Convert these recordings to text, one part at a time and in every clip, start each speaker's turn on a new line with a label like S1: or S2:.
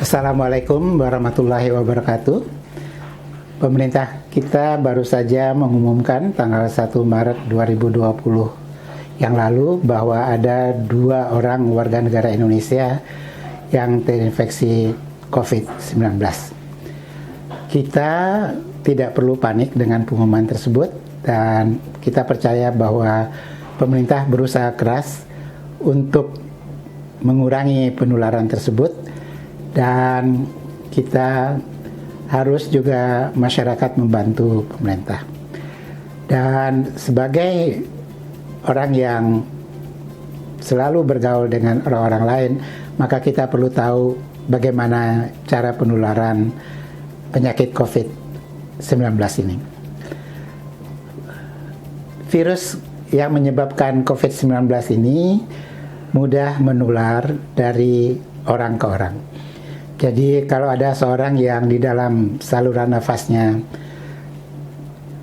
S1: Assalamualaikum warahmatullahi wabarakatuh. Pemerintah kita baru saja mengumumkan tanggal 1 Maret 2020 yang lalu bahwa ada 2 orang warga negara Indonesia yang terinfeksi COVID-19. Kita tidak perlu panik dengan pengumuman tersebut dan kita percaya bahwa pemerintah berusaha keras untuk mengurangi penularan tersebut, dan kita harus juga masyarakat membantu pemerintah. Dan sebagai orang yang selalu bergaul dengan orang-orang lain, maka kita perlu tahu bagaimana cara penularan penyakit COVID-19 ini. Virus yang menyebabkan COVID-19 ini mudah menular dari orang ke orang. Jadi kalau ada seorang yang di dalam saluran nafasnya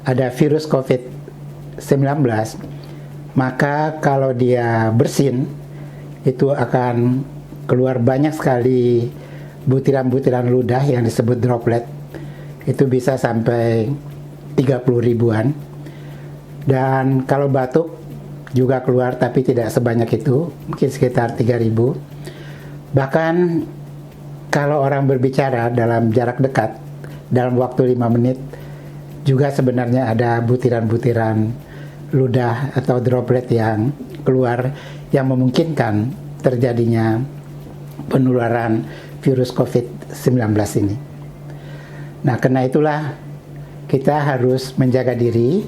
S1: ada virus COVID-19, maka kalau dia bersin, itu akan keluar banyak sekali butiran-butiran ludah yang disebut droplet. Itu bisa sampai 30 ribuan. Dan kalau batuk juga keluar, tapi tidak sebanyak itu, mungkin sekitar 3.000. Bahkan kalau orang berbicara dalam jarak dekat, dalam waktu 5 menit, juga sebenarnya ada butiran-butiran ludah atau droplet yang keluar, yang memungkinkan terjadinya penularan virus COVID-19 ini. Nah, karena itulah kita harus menjaga diri,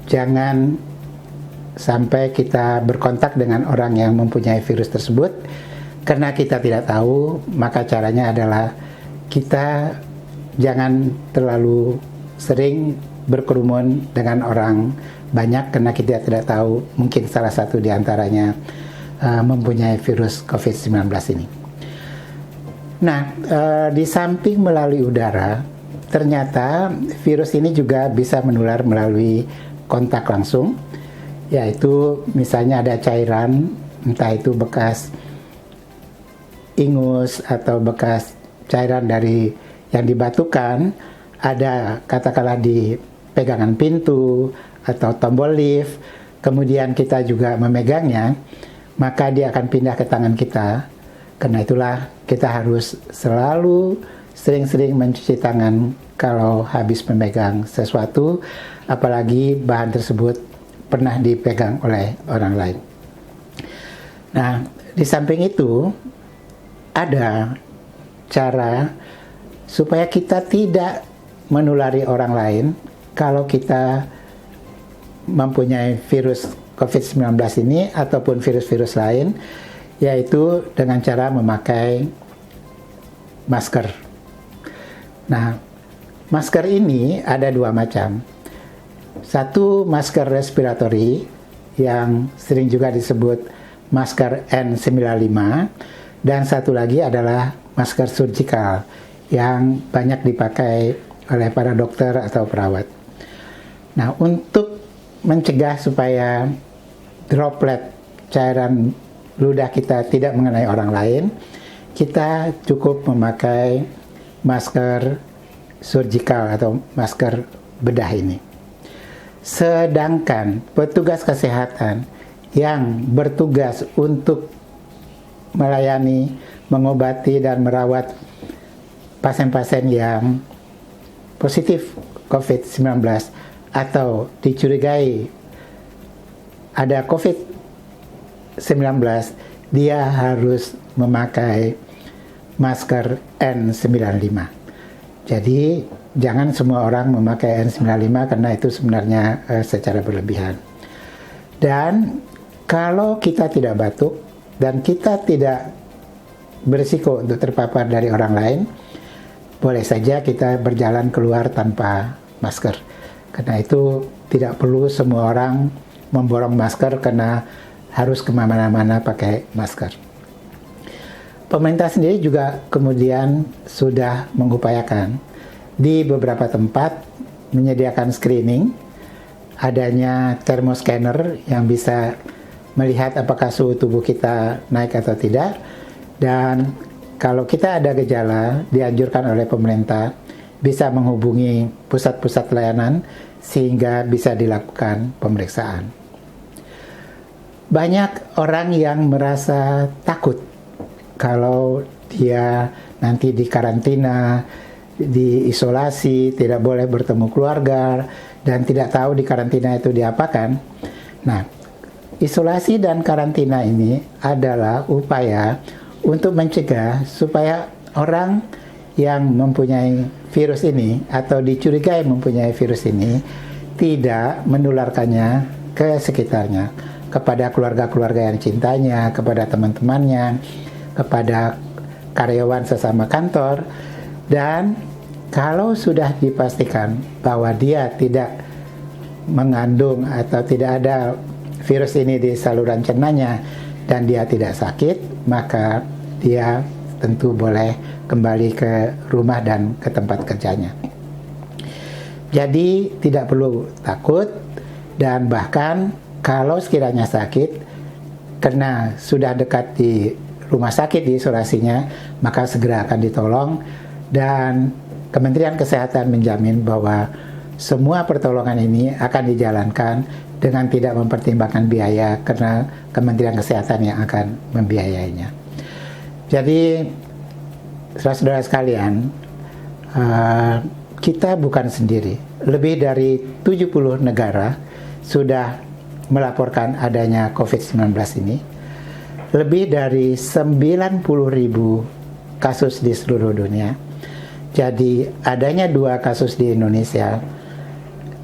S1: jangan sampai kita berkontak dengan orang yang mempunyai virus tersebut. Karena kita tidak tahu, maka caranya adalah kita jangan terlalu sering berkerumun dengan orang banyak, karena kita tidak tahu, mungkin salah satu di antaranya mempunyai virus COVID-19 ini. Nah, di samping melalui udara, ternyata virus ini juga bisa menular melalui kontak langsung, yaitu misalnya ada cairan, entah itu bekas ingus atau bekas cairan dari yang dibatukan, ada katakanlah di pegangan pintu atau tombol lift, kemudian kita juga memegangnya, maka dia akan pindah ke tangan kita. Karena itulah kita harus selalu sering-sering mencuci tangan kalau habis memegang sesuatu, apalagi bahan tersebut pernah dipegang oleh orang lain. Nah, di samping itu ada cara supaya kita tidak menulari orang lain kalau kita mempunyai virus COVID-19 ini ataupun virus-virus lain, yaitu dengan cara memakai masker. Nah, masker ini ada 2 macam. Satu, masker respiratori yang sering juga disebut masker N95, dan satu lagi adalah masker surgikal yang banyak dipakai oleh para dokter atau perawat. Nah, untuk mencegah supaya droplet cairan ludah kita tidak mengenai orang lain, kita cukup memakai masker surgikal atau masker bedah ini. Sedangkan petugas kesehatan yang bertugas untuk melayani, mengobati, dan merawat pasien-pasien yang positif COVID-19 atau dicurigai ada COVID-19, dia harus memakai masker N95. Jadi jangan semua orang memakai N95 karena itu sebenarnya secara berlebihan. Dan kalau kita tidak batuk dan kita tidak berisiko untuk terpapar dari orang lain, boleh saja kita berjalan keluar tanpa masker. Karena itu tidak perlu semua orang memborong masker karena harus kemana-mana pakai masker. Pemerintah sendiri juga kemudian sudah mengupayakan di beberapa tempat menyediakan screening, adanya thermoscanner yang bisa melihat apakah suhu tubuh kita naik atau tidak, dan kalau kita ada gejala, dianjurkan oleh pemerintah bisa menghubungi pusat-pusat layanan sehingga bisa dilakukan pemeriksaan. Banyak orang yang merasa takut kalau dia nanti dikarantina, diisolasi, tidak boleh bertemu keluarga, dan tidak tahu di karantina itu diapakan. Nah, isolasi dan karantina ini adalah upaya untuk mencegah supaya orang yang mempunyai virus ini atau dicurigai mempunyai virus ini tidak menularkannya ke sekitarnya, kepada keluarga-keluarga yang cintanya, kepada teman-temannya, kepada karyawan sesama kantor. Dan kalau sudah dipastikan bahwa dia tidak mengandung atau tidak ada virus ini di saluran cernanya dan dia tidak sakit, maka dia tentu boleh kembali ke rumah dan ke tempat kerjanya. Jadi tidak perlu takut, dan bahkan kalau sekiranya sakit karena sudah dekat di rumah sakit di isolasinya, maka segera akan ditolong, dan Kementerian Kesehatan menjamin bahwa semua pertolongan ini akan dijalankan dengan tidak mempertimbangkan biaya karena Kementerian Kesehatan yang akan membiayainya. Jadi, saudara-saudara sekalian, kita bukan sendiri. Lebih dari 70 negara sudah melaporkan adanya COVID-19 ini. Lebih dari 90.000 kasus di seluruh dunia. Jadi adanya 2 kasus di Indonesia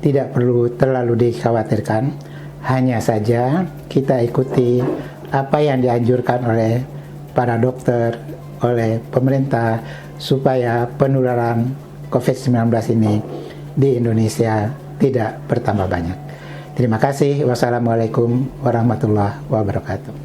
S1: tidak perlu terlalu dikhawatirkan. Hanya saja kita ikuti apa yang dianjurkan oleh para dokter, oleh pemerintah, supaya penularan COVID-19 ini di Indonesia tidak bertambah banyak. Terima kasih. Wassalamualaikum warahmatullahi wabarakatuh.